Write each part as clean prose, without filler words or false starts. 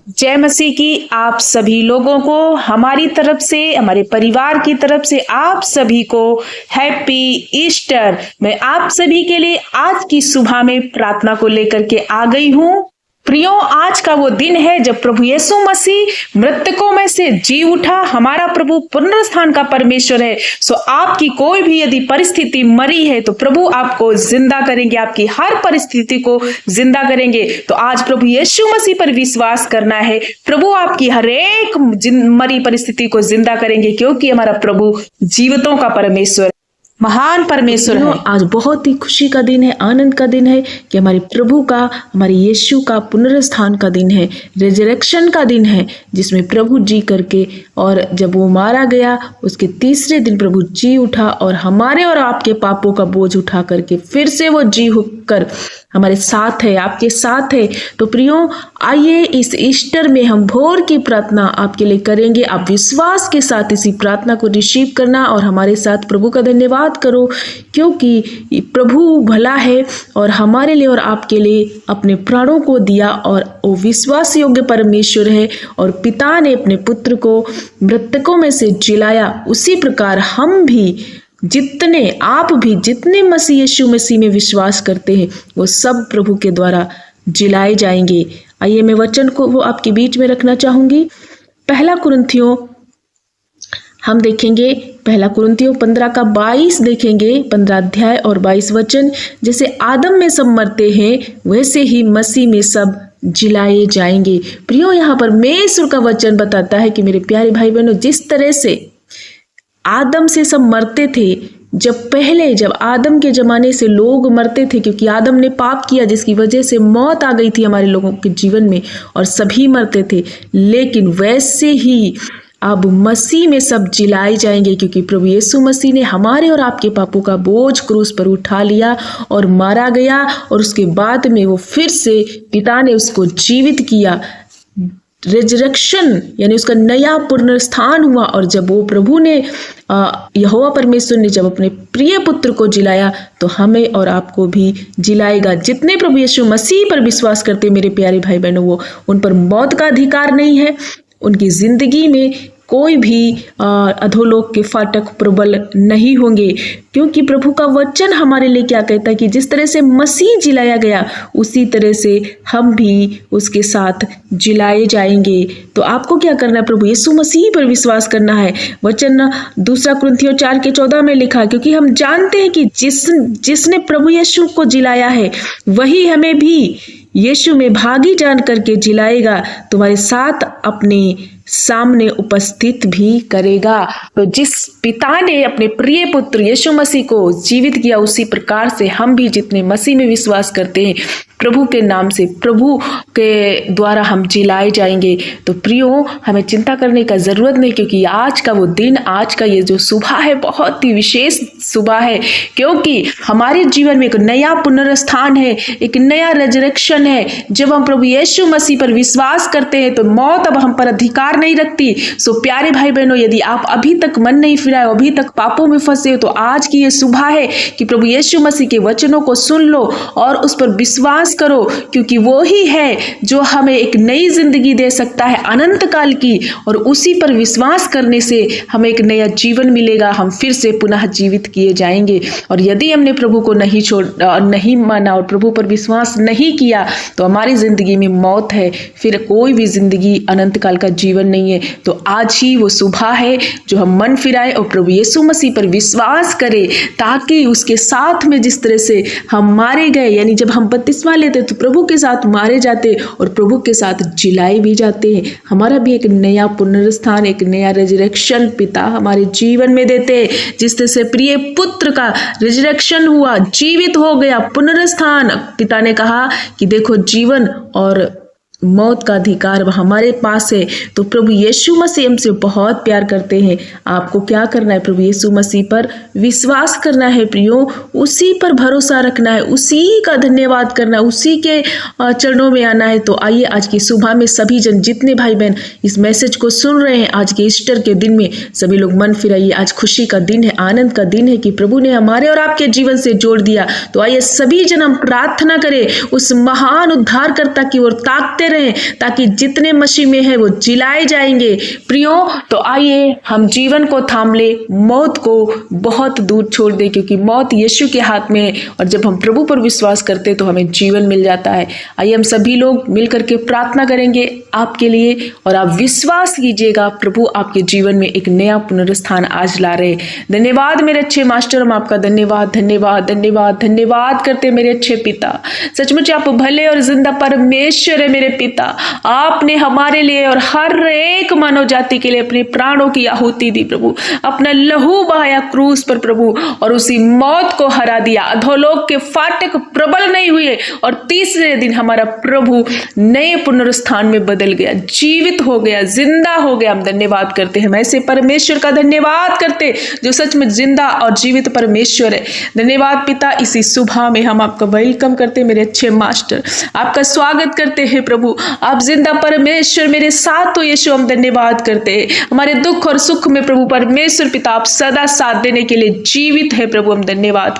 जय मसीह की आप सभी लोगों को हमारी तरफ से, हमारे परिवार की तरफ से आप सभी को हैप्पी ईस्टर। मैं आप सभी के लिए आज की सुबह में प्रार्थना को लेकर के आ गई हूँ। प्रियो, आज का वो दिन है जब प्रभु यीशु मसीह मृतकों में से जी उठा। हमारा प्रभु पुनरुत्थान का परमेश्वर है। सो आपकी कोई भी यदि परिस्थिति मरी है तो प्रभु आपको जिंदा करेंगे, आपकी हर परिस्थिति को जिंदा करेंगे। तो आज प्रभु यीशु मसीह पर विश्वास करना है। प्रभु आपकी हर एक मरी परिस्थिति को जिंदा करेंगे, क्योंकि हमारा प्रभु जीवितों का परमेश्वर, महान परमेश्वर है। आज बहुत ही खुशी का दिन है, आनंद का दिन है कि हमारे प्रभु का, हमारे यीशु का पुनरुत्थान का दिन है, रिजरेक्शन का दिन है, जिसमें प्रभु जी करके और जब वो मारा गया उसके तीसरे दिन प्रभु जी उठा और हमारे और आपके पापों का बोझ उठा करके फिर से वो जी होकर हमारे साथ है, आपके साथ है। तो प्रियो, आइए इस ईस्टर में हम भोर की प्रार्थना आपके लिए करेंगे। आप विश्वास के साथ इसी प्रार्थना को रिसीव करना और हमारे साथ प्रभु का धन्यवाद करो, क्योंकि प्रभु भला है और हमारे लिए और आपके लिए अपने प्राणों को दिया और वो विश्वास योग्य परमेश्वर है। और पिता ने अपने पुत्र को मृतकों में से जिलाया, उसी प्रकार हम भी आप भी जितने मसीह यीशु मसीह में विश्वास करते हैं वो सब प्रभु के द्वारा जिलाए जाएंगे। आइए मैं वचन को वो आपके बीच में रखना चाहूंगी। पहला कुरिन्थियों हम देखेंगे, पहला कुरिन्थियों 15 का 22 देखेंगे, 15 अध्याय और 22 वचन। जैसे आदम में सब मरते हैं वैसे ही मसीह में सब जिलाए जाएंगे। प्रियो, यहाँ पर परमेश्वर का वचन बताता है कि मेरे प्यारे भाई बहनों, जिस तरह से आदम से सब मरते थे, जब आदम के जमाने से लोग मरते थे, क्योंकि आदम ने पाप किया जिसकी वजह से मौत आ गई थी हमारे लोगों के जीवन में और सभी मरते थे, लेकिन वैसे ही अब मसीह में सब जिलाए जाएंगे, क्योंकि प्रभु यीशु मसीह ने हमारे और आपके पापों का बोझ क्रूस पर उठा लिया और मारा गया और उसके बाद में वो फिर से पिता ने उसको जीवित किया। रिजरेक्शन यानी उसका नया पुनरुत्थान हुआ। और जब वो प्रभु ने यहोवा परमेश्वर ने जब अपने प्रिय पुत्र को जिलाया तो हमें और आपको भी जिलाएगा। जितने प्रभु यीशु मसीह पर विश्वास करते मेरे प्यारे भाई बहनों, वो उन पर मौत का अधिकार नहीं है। उनकी जिंदगी में कोई भी अधोलोक के फाटक प्रबल नहीं होंगे, क्योंकि प्रभु का वचन हमारे लिए क्या कहता है कि जिस तरह से मसीह जिलाया गया उसी तरह से हम भी उसके साथ जिलाए जाएंगे। तो आपको क्या करना है? प्रभु यीशु मसीह पर विश्वास करना है। वचन 2 कुरिन्थियों 4 के 14 में लिखा, क्योंकि हम जानते हैं कि जिसने प्रभु यीशु को जिलाया है वही हमें भी यीशु में भागी जान करके जिलाएगा, तुम्हारे साथ अपने सामने उपस्थित भी करेगा। तो जिस पिता ने अपने प्रिय पुत्र यीशु मसीह को जीवित किया, उसी प्रकार से हम भी जितने मसीह में विश्वास करते हैं प्रभु के नाम से, प्रभु के द्वारा हम जिलाए जाएंगे। तो प्रियो, हमें चिंता करने का जरूरत नहीं, क्योंकि आज का वो दिन, आज का ये जो सुबह है बहुत ही विशेष सुबह है, क्योंकि हमारे जीवन में एक नया पुनरुत्थान है, एक नया रिजरेक्शन है। जब हम प्रभु यीशु मसीह पर विश्वास करते हैं तो मौत अब हम पर अधिकार नहीं रखती। सो प्यारे भाई बहनों, यदि आप अभी तक मन नहीं फिराए, अभी तक पापों में फंसे हो, तो आज की ये सुबह है कि प्रभु यीशु मसीह के वचनों को सुन लो और उस पर विश्वास करो, क्योंकि वो ही है जो हमें एक नई जिंदगी दे सकता है अनंत काल की, और उसी पर विश्वास करने से हमें एक नया जीवन मिलेगा। हम फिर से पुनः जीवित किए जाएंगे। और यदि हमने प्रभु को नहीं माना और प्रभु पर विश्वास नहीं किया तो हमारी जिंदगी में मौत है, फिर कोई भी जिंदगी अनंत काल का जीवन नहीं है। तो आज ही वो सुबह है जो हम मन फिराए और प्रभु यीशु मसीह पर विश्वास करें, ताकि उसके साथ में जिस तरह से हम मारे गए, यानी जब हम बपतिस्मा लेते तो प्रभु के साथ मारे जाते और प्रभु के साथ जिलाए भी जाते हैं। हमारा भी एक नया पुनरुत्थान, एक नया रिजरेक्शन पिता हमारे जीवन में देते हैं। जिस तरह से प्रिय पुत्र का रिजरेक्शन हुआ, जीवित हो गया, पुनरुत्थान, पिता ने कहा कि देखो जीवन और मौत का अधिकार हमारे पास है। तो प्रभु यीशु मसीह हमसे बहुत प्यार करते हैं। आपको क्या करना है? प्रभु यीशु मसीह पर विश्वास करना है प्रियो, उसी पर भरोसा रखना है, उसी का धन्यवाद करना है, उसी के चरणों में आना है। तो आइए आज की सुबह में सभी जन, जितने भाई बहन इस मैसेज को सुन रहे हैं, आज के ईस्टर के दिन में सभी लोग मन फिराइए। आज खुशी का दिन है, आनंद का दिन है कि प्रभु ने हमारे और आपके जीवन से जोड़ दिया। तो आइए सभी जन हम प्रार्थना करें, उस महान उद्धारकर्ता की ओर ताकते दे रहे हैं ताकि जितने मसीह में है वो जिलाए जाएंगे। प्रियो, तो आइए हम जीवन को थाम ले, मौत को बहुत दूर छोड़ दे, क्योंकि मौत यीशु के हाथ में है और जब हम प्रभु पर विश्वास करते तो हमें जीवन मिल जाता है। आइए हम सभी लोग मिलकर के प्रार्थना करेंगे आपके लिए और आप विश्वास कीजिएगा प्रभु आपके जीवन में एक नया पुनरुत्थान आज ला रहे। धन्यवाद मेरे अच्छे मास्टर, हम आपका धन्यवाद धन्यवाद धन्यवाद धन्यवाद करते मेरे अच्छे पिता। सचमुच आप भले और जिंदा परमेश्वर है मेरे पिता। आपने हमारे लिए और हर एक मानव जाति के लिए अपने प्राणों की आहुति दी प्रभु, अपना लहू बहाया क्रूस पर प्रभु और उसी मौत को हरा दिया। अधोलोक के फाटक प्रबल नहीं हुए और तीसरे दिन हमारा प्रभु नए पुनरुत्थान में बदल गया, जीवित हो गया, जिंदा हो गया। हम धन्यवाद करते हैं, ऐसे परमेश्वर का धन्यवाद करते जो सच में जिंदा और जीवित परमेश्वर है। धन्यवाद पिता, इसी सुबह में हम आपका वेलकम करते मेरे अच्छे मास्टर, आपका स्वागत करते हैं प्रभु। आप जिंदा परमेश्वर मेरे साथ तो यीशु, हम धन्यवाद करते हैं। हमारे दुख और सुख में प्रभु परमेश्वर पिता आप सदा साथ देने के लिए जीवित है प्रभु, हम धन्यवाद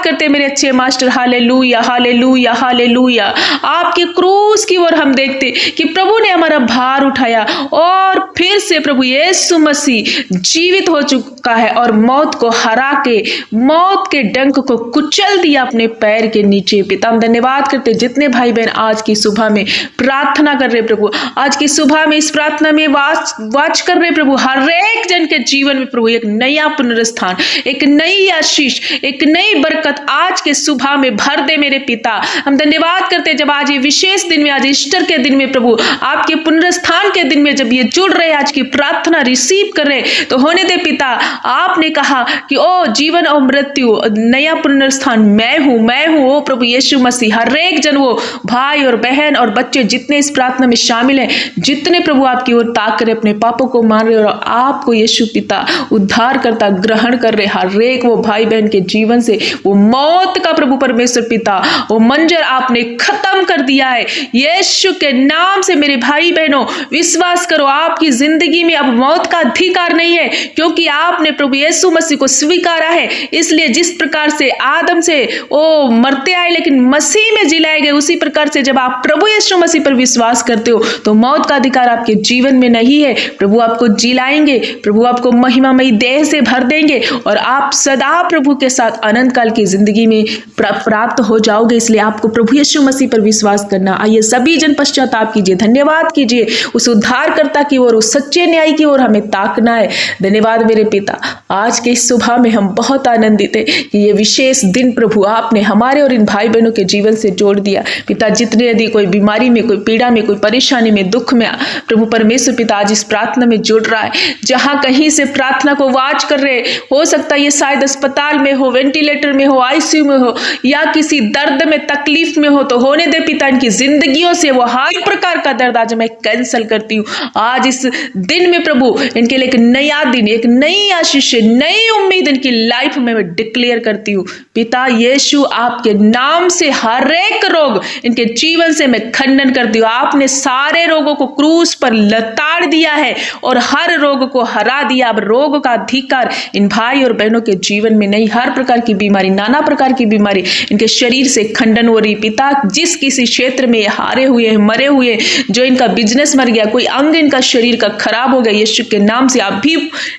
करते मेरे अच्छे मास्टर। Hallelujah hallelujah hallelujah. आपके क्रूस की ओर हम देखते कि प्रभु ने हमारा भार उठाया और फिर से प्रभु यीशु मसीह जीवित हो चुका है और मौत को हरा के, मौत के डंक को कुचल दिया अपने पैर के नीचे। पिता हम धन्यवाद करते जितने भाई बहन आज की सुबह में प्रार्थना कर रहे प्रभु, आज की सुबह में इस प्रार्थना में वाच कर रहे प्रभु, हर एक जन के जीवन में प्रभु एक नया पुनरुत्थान, एक नई आशीष, एक नई बरकत आज के सुबह में भर दे मेरे पिता। हम धन्यवाद करते जब आज ये विशेष दिन में, आज ईस्टर के दिन में प्रभु, आपके पुनरुत्थान के दिन में जब ये जुड़ रहे, आज की प्रार्थना रिसीव कर रहे, तो होने दे पिता। आपने कहा कि ओ जीवन और मृत्यु, नया पुनरुत्थान मैं हूं ओ प्रभु यीशु मसीह। हर एक जन, वो भाई और बहन और बच्चे जितने इस प्रार्थना में शामिल हैं, जितने प्रभु आपकी ओर ताक रहे, अपने पापों को मान रहे और आपको यीशु पिता उद्धार करता ग्रहण कर रहे, हर एक वो भाई बहन के जीवन से वो मौत का प्रभु परमेश्वर पिता वो मंजर आपने खत्म कर दिया है। यीशु के नाम से मेरे भाई बहनों विश्वास करो, आपकी जिंदगी में अब मौत का अधिकार नहीं है, क्योंकि आपने प्रभु यीशु मसीह को स्वीकारा है। इसलिए जिस प्रकार से आदम से ओ मरते आए लेकिन मसीह में जिलाए गए, उसी प्रकार से जब आप प्रभु यीशु मसीह पर विश्वास करते हो तो मौत का अधिकार आपके जीवन में नहीं है। प्रभु आपको जिलाएंगे, प्रभु आपको महिमामयी देह से भर देंगे और आप सदा प्रभु के साथ अनंत काल की जिंदगी में प्राप्त हो जाओगे। इसलिए आपको प्रभु यीशु मसीह पर विश्वास करना। आइए सभी जन पश्चाताप कीजिए, धन्यवाद कीजिए उस उद्धारकर्ता की ओर, उस सच्चे न्याय की ओर हमें ताकना है। धन्यवाद मेरे पिता, आज के इस सुबह में हम बहुत आनंदित है कि ये विशेष दिन प्रभु आपने हमारे और इन भाई बहनों के जीवन से जोड़ दिया। पिता जितने यदि कोई बीमारी में, कोई पीड़ा में, कोई परेशानी में, दुख में, प्रभु परमेश्वर पिता आज इस प्रार्थना में जुड़ रहा है, जहां कहीं से प्रार्थना को वाच कर रहे, हो सकता है ये शायद अस्पताल में हो, वेंटिलेटर में हो, आईसीयू में हो या किसी दर्द में, तकलीफ में हो, तो होने दे पिता इनकी जिंदगियों से वो हर प्रकार का दर्द आज मैं कैंसिल करती हूँ। आज इस दिन में प्रभु इनके लिए एक नया दिन, एक नई आशीष, नई उम्मीद इनकी लाइफ में मैं डिक्लेयर करती हूँ। पिता यीशु आपके नाम से हर एक रोग इनके जीवन से मैं खंडन करती हूँ। आपने सारे रोगों को क्रूस पर लताड़ दिया है और हर रोग को हरा दिया। अब रोग का अधिकार इन भाई और बहनों के जीवन में नहीं। हर प्रकार की बीमारी, नाना प्रकार की बीमारी इनके शरीर से खंडन हो रही। पिता जिस किसी क्षेत्र में हारे हुए हैं, मरे हुए, जो इनका बिजनेस मर गया, कोई अंग इनका शरीर का खराब हो गया, यीशु के नाम से आप भी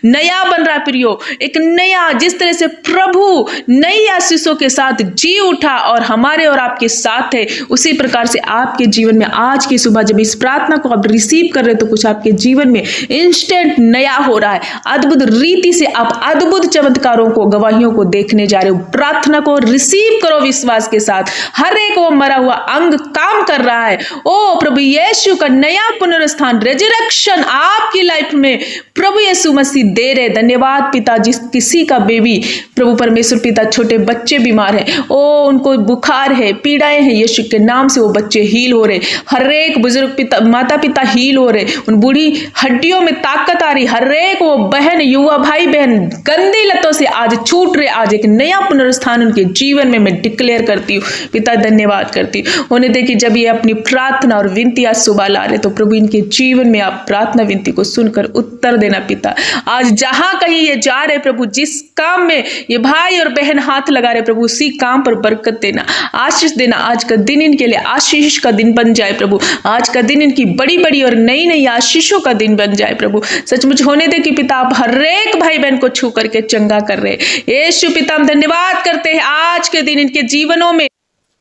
नया बन रहा प्रियो, एक नया, जिस तरह से प्रभु नई आशीषों के साथ जी उठा और हमारे और आपके साथ है, उसी प्रकार से आपके जीवन में आज की सुबह जब इस प्रार्थना को आप रिसीव कर रहे तो कुछ आपके जीवन में इंस्टेंट नया हो रहा है। अद्भुत रीति से आप अद्भुत चमत्कारों को, गवाहियों को देखने जा रहे हो। प्रार्थना को रिसीव करो विश्वास के साथ। हर एक वो मरा हुआ अंग काम कर रहा है। ओ प्रभु यीशु का नया पुनरुत्थान, रेजरेक्शन आपकी लाइफ में प्रभु यीशु मसीह दे रहे। धन्यवाद पिता, जिस किसी का बेबी प्रभु परमेश्वर पिता, छोटे बच्चे बीमार हैं, ओ उनको बुखार है, पीड़ाएं हैं, यीशु के नाम से वो बच्चे हील हो रहे। हर एक बुजुर्ग पिता, माता पिता हील हो रहे। उन बूढ़ी हड्डियों में ताकत आ रही। हर एक वो बहन, युवा भाई बहन गंदी लतों से आज छूट रहे। आज एक नया पुनरुत्थान उनके जीवन में मैं डिक्लेयर करती हूँ। पिता धन्यवाद करती हूँ। उन्हें देखिए जब ये अपनी प्रार्थना और विनती आज सुबह ला रहे तो प्रभु इनके जीवन में आप प्रार्थना विनती को सुनकर उत्तर देना पिता। आज जहां कहीं ये जा रहे प्रभु, जिस काम में ये भाई और बहन हाथ लगा रहे प्रभु, उसी काम पर बरकत देना, आशीष देना। आज का दिन इनके लिए आशीष का दिन बन जाए प्रभु। आज का दिन इनकी बड़ी बड़ी और नई नई आशीषों का दिन बन जाए प्रभु। सचमुच होने दे कि पिता आप हर एक भाई बहन को छू करके चंगा कर रहे। यीशु पिता हम धन्यवाद करते हैं आज के दिन इनके जीवनों में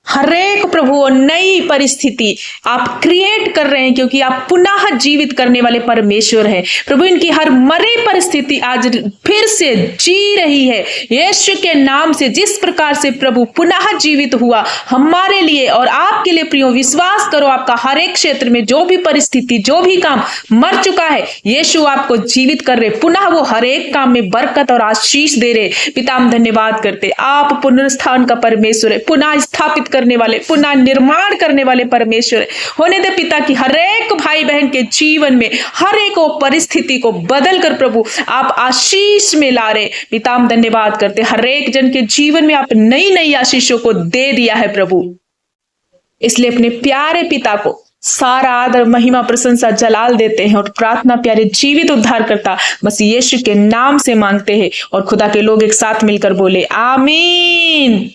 हर एक प्रभु और नई परिस्थिति आप क्रिएट कर रहे हैं, क्योंकि आप पुनः जीवित करने वाले परमेश्वर हैं प्रभु। इनकी हर मरी परिस्थिति आज फिर से जी रही है यीशु के नाम से। जिस प्रकार से प्रभु पुनः जीवित हुआ हमारे लिए और आपके लिए प्रियो, विश्वास करो आपका हर एक क्षेत्र में जो भी परिस्थिति जो भी काम मर चुका है यीशु आपको जीवित कर रहे, पुनः वो हर एक काम में बरकत और आशीष दे रहे। पिता हम धन्यवाद करते, आप पुनरुत्थान का परमेश्वर है, पुनः स्थापित करने वाले, पुनः निर्माण करने वाले परमेश्वर है। होने दे पिता की हर एक भाई बहन के जीवन में हर एक परिस्थिति को बदल कर प्रभु आप आशीष में ला रहे। पिता हम धन्यवाद करते, हर एक जन के जीवन में आप नई नई आशीषों को दे दिया है प्रभु। इसलिए अपने प्यारे पिता को सारा आदर महिमा प्रशंसा जलाल देते हैं और प्रार्थना प्यारे जीवित उद्धार करता बस यीशु के नाम से मांगते हैं। और खुदा के लोग एक साथ मिलकर बोले आमीन।